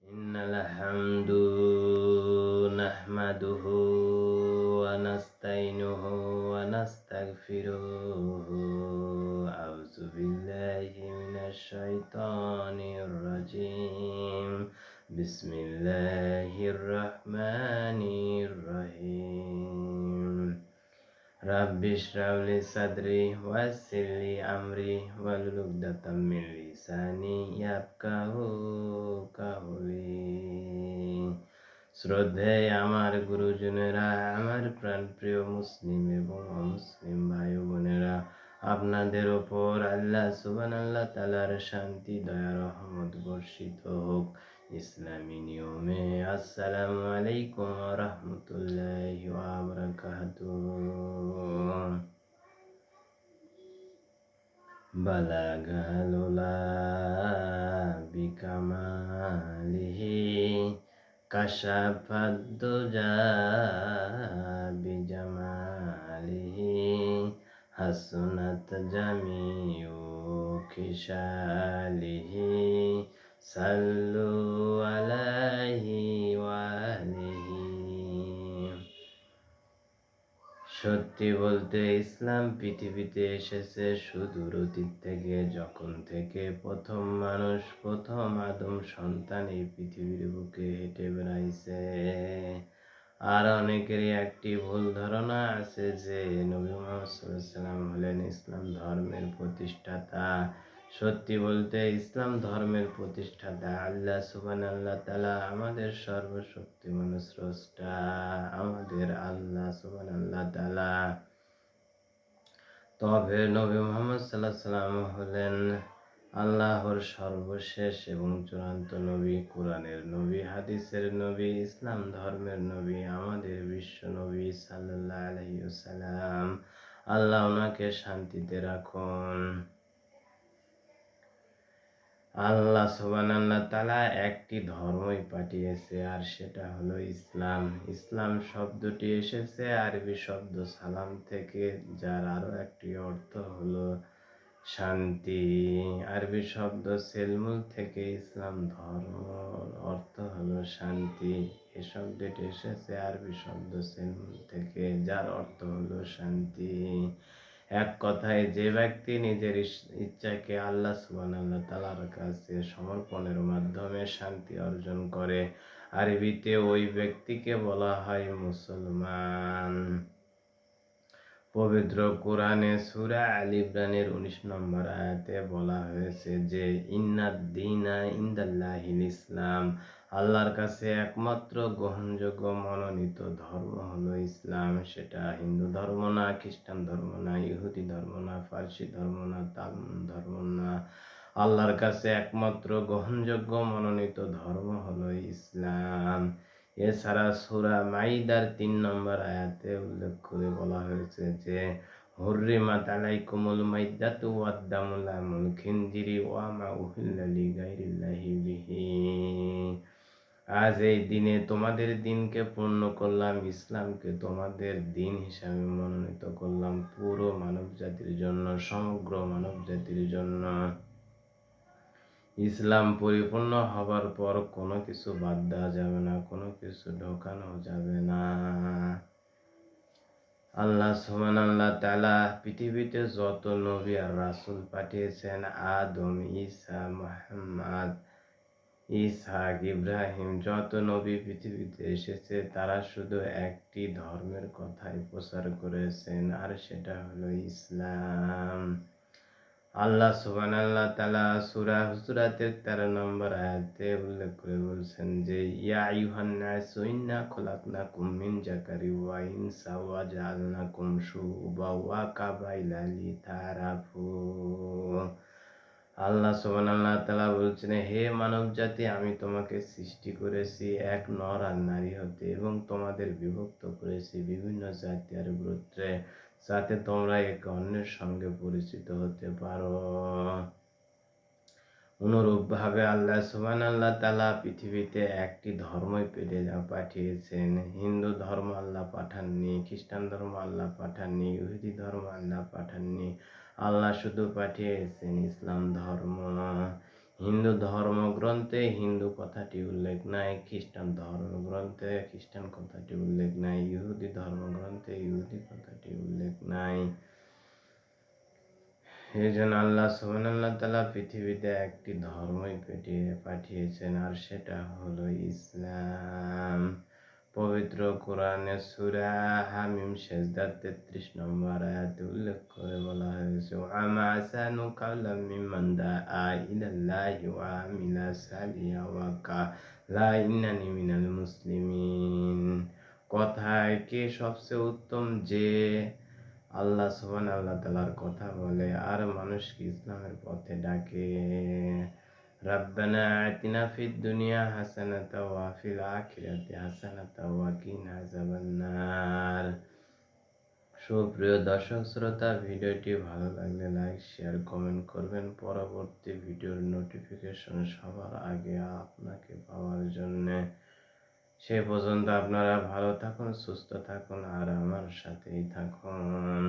إن الحمد نحمده ونستعينه ونستغفره. أعوذ بالله من الشيطان الرجيم. بسم الله الرحمن الرحيم. رب اشرح لي صدري ويسر لي أمري واحلل عقدة من লিসানি ইয়াফকাহু কাওলি। শ্রদ্ধেয় আমার গুরুজনেরা, আমার প্রাণপ্রিয় মুসলিম এবং অমুসলিম ভাই বোনেরা, আপনাদের ওপর আল্লাহ সুবহানাল্লাহ তাআলার শান্তি দয়া রহমত বর্ষিত হোক। ইসলামী নিয়মে আসসালামু আলাইকুম ওয়া রাহমাতুল্লাহি ওয়া বারাকাতুহু। বালাগাল উলা বিকামালিহি কাশাফাদ দুজা বিজামালিহি হাসুনাত জামিউ খিসালিহি সাল্লু আলাইহি ওয়া আলিহি। সত্যি বলতে ইসলাম পৃথিবীতে এসেছে সুদূর অতীত থেকে, যখন থেকে প্রথম মানুষ, প্রথম আদম সন্তান এই পৃথিবীর বুকে হেঁটে বেড়াইছে। আর অনেকেরই একটি ভুল ধারণা আছে যে নবী মুহাম্মদ সাল্লাল্লাহু আলাইহি ওয়াসাল্লাম হলেন ইসলাম ধর্মের প্রতিষ্ঠাতা। সত্যি বলতে ইসলাম ধর্মের প্রতিষ্ঠাতা আল্লাহ সুবহানাল্লাহ তাআলা, আমাদের সর্বশক্তিমান স্রষ্টা, আমাদের আল্লাহ সুবহানাল্লাহ তাআলা। তবে নবী মুহাম্মদ সাল্লাল্লাহু আলাইহি ওয়াসাল্লাম হলেন আল্লাহর সর্বশেষ এবং চূড়ান্ত নবী, কোরআনের নবী, হাদিসের নবী, ইসলাম ধর্মের নবী, আমাদের বিশ্ব নবী সাল্লাল্লাহু আলাইহি ওয়াসাল্লাম। আল্লাহ ওনাকে শান্তিতে রাখুন। আল্লাহ সুবহানাল্লাহ তাআলা একটি ধর্মই পাঠিয়েছে, আর সেটা হলো ইসলাম। ইসলাম শব্দটি এসেছে আরবি শব্দ সালাম থেকে, যার আরো একটি অর্থ হলো শান্তি। আরবি শব্দ সেলমুল থেকে ইসলাম ধর্ম অর্থ হলো শান্তি। এ শব্দটি এসেছে আরবি শব্দ সেলমুল থেকে, যার অর্থ হলো শান্তি। এক কথায়, যে ব্যক্তি নিজের ইচ্ছাকে আল্লাহ সুবহানাল্লাহ তাআলার কাছে সমর্পণের মাধ্যমে শান্তি অর্জন করে, আরবিতে ওই ব্যক্তিকে বলা হয় মুসলমান। পবিত্র কোরআনে সূরা আল ইমরানের 19 নম্বর আয়াতে বলা হয়েছে যে ইন্নাদ দীনা ইনদাল্লাহিল ইসলাম, আল্লাহর কাছে একমাত্র গ্রহণযোগ্য মনোনীত ধর্ম হলো ইসলাম। সেটা হিন্দু ধর্ম না, খ্রিস্টান ধর্ম না, ইহুদি ধর্ম না, ফার্সি ধর্ম না, তালমুদ ধর্ম না। আল্লাহর কাছে একমাত্র গ্রহণযোগ্য মনোনীত ধর্ম হলো ইসলাম। এছাড়া সূরা মাইদার 3 নম্বর আয়াতে উল্লেখ করে বলা হয়েছে যে হুররিমাত আলাইকুমুল মাইদাতু ওয়াদ-দামু লাহমুল খিনজিরি ওয়া মা উহিল্লা লিগাইরিল্লাহি বিহি। আজ এই দিনে তোমাদের দিনকে পূর্ণ করলাম, ইসলামকে তোমাদের দিন হিসাবে মনোনীত করলাম পুরো মানব জাতির জন্য, সমগ্র মানব জাতির জন্য। ইসলাম পরিপূর্ণ হবার পর কোনো কিছু বাদ দেওয়া যাবে না, কোনো কিছু ঢোকানো যাবে না। আল্লাহ সুবহানাল্লাহ তাআলা পৃথিবীতে যত নবী আর রাসূল পাঠিয়েছেন, আদম, ঈসা, মুহাম্মদ, ইসহাক, ইব্রাহিম, যত নবী পৃথিবীতে এসেছে তারা শুধু একটি ধর্মের কথাই প্রচার করেছেন, আর সেটা হলো ইসলাম। আল্লাহ সুবহানাল্লাহ তাআলা সূরা হুজুরাতের 13 নম্বর আয়াতে উল্লেখ করে বলছেন যে ইয়া আইয়ুহান নাসু ইন্না খলাকনাকুম মিন যাকারিন ওয়া উনসা ওয়া জাআলনাকুম শুউবান ওয়া কাবাইলা লিতাআরাফু। আল্লাহ সুবহানাল্লাহ তাআলা বলছেন, হে মানব জাতি, আমি তোমাকে সৃষ্টি করেছি এক নর আর নারী হতে, এবং তোমাদের বিভক্ত করেছি বিভিন্ন জাতি আর গোত্রে, যাতে তোমরা একে অন্যের সঙ্গে পরিচিত হতে পারো। অনুরূপভাবে আল্লাহ সুবহানাল্লাহ তাআলা পৃথিবীতে একটি ধর্মই পাঠিয়েছেন। হিন্দু ধর্ম আল্লাহ পাঠাননি, খ্রিস্টান ধর্ম আল্লাহ পাঠাননি, ইহুদি ধর্ম আল্লাহ পাঠাননি। আল্লাহ শুধু পাঠিয়েছেন ইসলাম ধর্ম। হিন্দু ধর্মগ্রন্থে হিন্দু কথাটি উল্লেখ নাই, খ্রিস্টান ধর্মগ্রন্থে খ্রিস্টান কথাটি উল্লেখ নাই, ইহুদি ধর্মগ্রন্থে ইহুদি কথাটি উল্লেখ নাই। এই জন্য আল্লাহ সুবহানাহু তাআলা পৃথিবীতে একটি ধর্মই পাঠিয়েছেন, আর সেটা হলো ইসলাম। পবিত্র কোরআনে সূরা হামিম সেজদার 33 নম্বর আয়াতে উল্লেখ করে বলা হয়েছে, ওয়ামা আহসানু কাওলাম মিম্মান দাআ ইলাল্লাহি ওয়া আমিলা সালিহান ওয়া ক্বালা ইন্নানি মিনাল মুসলিমিন। কথায় কে সবচেয়ে উত্তম, যে আল্লাহ সুবহানাহু তাআলার কথা বলে আর মানুষকে ইসলামের পথে ডাকে। রাব্বানা আতিনা ফিদ দুনিয়া হাসানাতাও ওয়া ফিল আখিরাতি হাসানাতাও ওয়া কিনা আযাবান্নার। সুপ্রিয় দর্শক শ্রোতা, ভিডিওটি ভালো লাগলে লাইক, শেয়ার, কমেন্ট করবেন পরবর্তী ভিডিওর নোটিফিকেশন সবার আগে আপনাকে পাওয়ার জন্য। সে পর্যন্ত আপনারা ভালো থাকুন, সুস্থ থাকুন আর আমার সাথেই থাকুন।